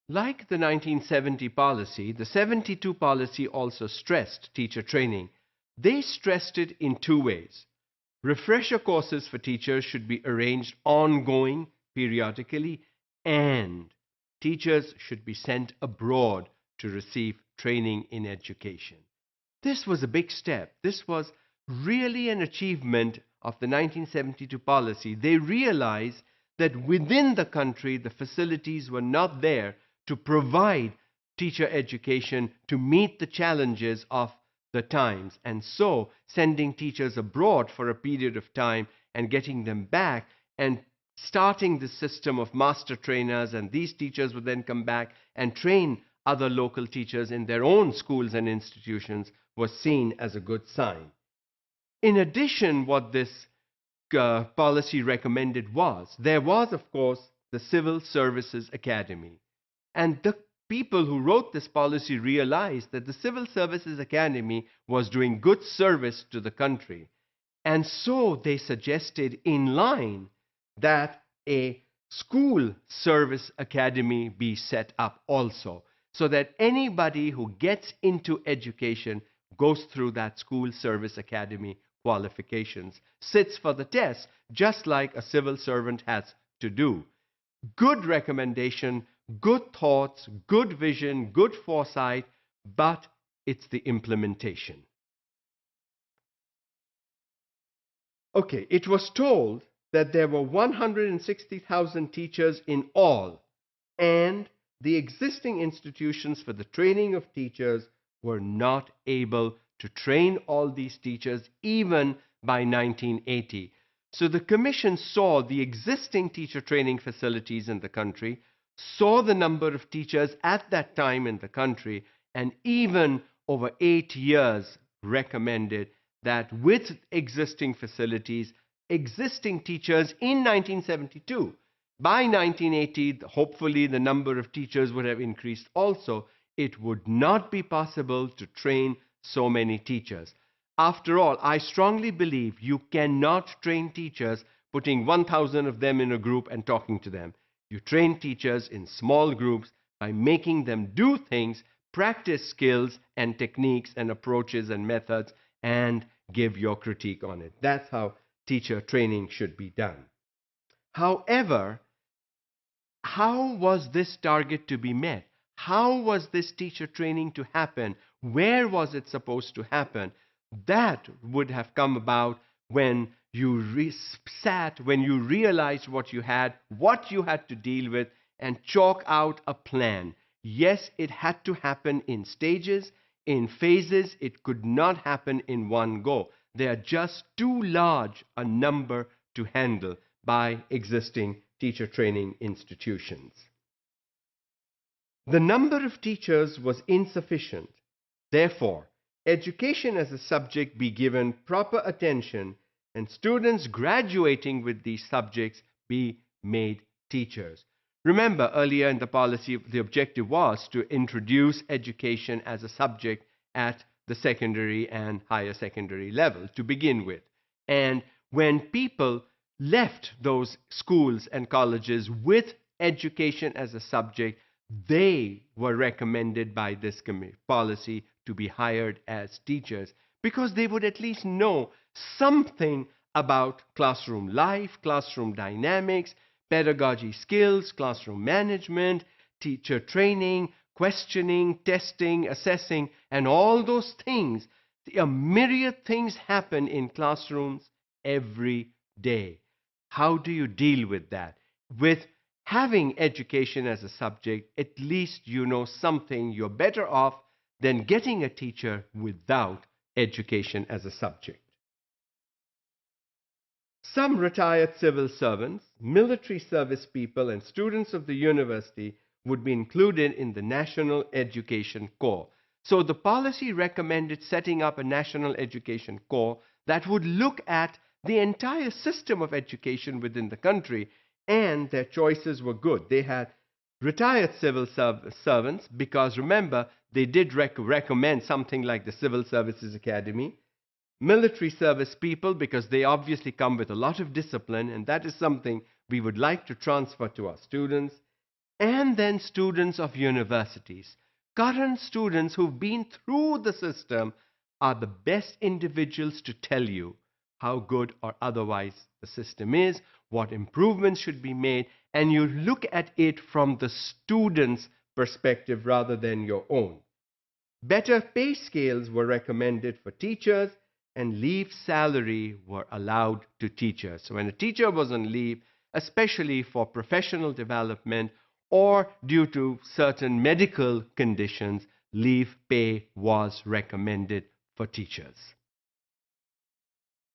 Like the 1970 policy, the 72 policy also stressed teacher training. They stressed it in two ways. Refresher courses for teachers should be arranged ongoing, periodically, and teachers should be sent abroad to receive training in education. This was a big step. This was really an achievement of the 1972 policy. They realized that within the country, the facilities were not there to provide teacher education to meet the challenges of the times. And so, sending teachers abroad for a period of time and getting them back and starting the system of master trainers, and these teachers would then come back and train other local teachers in their own schools and institutions was seen as a good sign. In addition, what this policy recommended was, there was, of course, the Civil Services Academy. And the people who wrote this policy realized that the Civil Services Academy was doing good service to the country. And so they suggested in line that a school service academy be set up also, so that anybody who gets into education goes through that school service academy qualifications, sits for the test, just like a civil servant has to do. Good recommendation, good thoughts, good vision, good foresight, but it's the implementation. Okay, it was told that there were 160,000 teachers in all, and the existing institutions for the training of teachers were not able to train all these teachers even by 1980. So the Commission saw the existing teacher training facilities in the country, saw the number of teachers at that time in the country, and even over 8 years recommended that with existing facilities, existing teachers in 1972, by 1980, hopefully the number of teachers would have increased also. It would not be possible to train so many teachers. After all, I strongly believe you cannot train teachers putting 1,000 of them in a group and talking to them. You train teachers in small groups by making them do things, practice skills and techniques and approaches and methods, and give your critique on it. That's how teacher training should be done. However, how was this target to be met? How was this teacher training to happen? Where was it supposed to happen? That would have come about when you when you realized what you had to deal with, and chalk out a plan. Yes, it had to happen in stages, in phases. It could not happen in one go. They are just too large a number to handle by existing teacher training institutions. The number of teachers was insufficient. Therefore, education as a subject be given proper attention, and students graduating with these subjects be made teachers. Remember, earlier in the policy, the objective was to introduce education as a subject at the secondary and higher secondary level to begin with. And when people left those schools and colleges with education as a subject, they were recommended by this policy to be hired as teachers, because they would at least know something about classroom life, classroom dynamics, pedagogy skills, classroom management, teacher training, questioning, testing, assessing, and all those things. A myriad things happen in classrooms every day. How do you deal with that? With having education as a subject, at least you know something. You're better off than getting a teacher without education as a subject. Some retired civil servants, military service people, and students of the university would be included in the National Education Corps. So the policy recommended setting up a National Education Corps that would look at the entire system of education within the country, and their choices were good. They had retired civil servants, because remember, they did recommend something like the Civil Services Academy. Military service people, because they obviously come with a lot of discipline, and that is something we would like to transfer to our students. and then students of universities. Current students who've been through the system are the best individuals to tell you how good or otherwise the system is, what improvements should be made, and you look at it from the student's perspective rather than your own. Better pay scales were recommended for teachers, and leave salary were allowed to teachers. So when a teacher was on leave, especially for professional development or due to certain medical conditions, leave pay was recommended for teachers.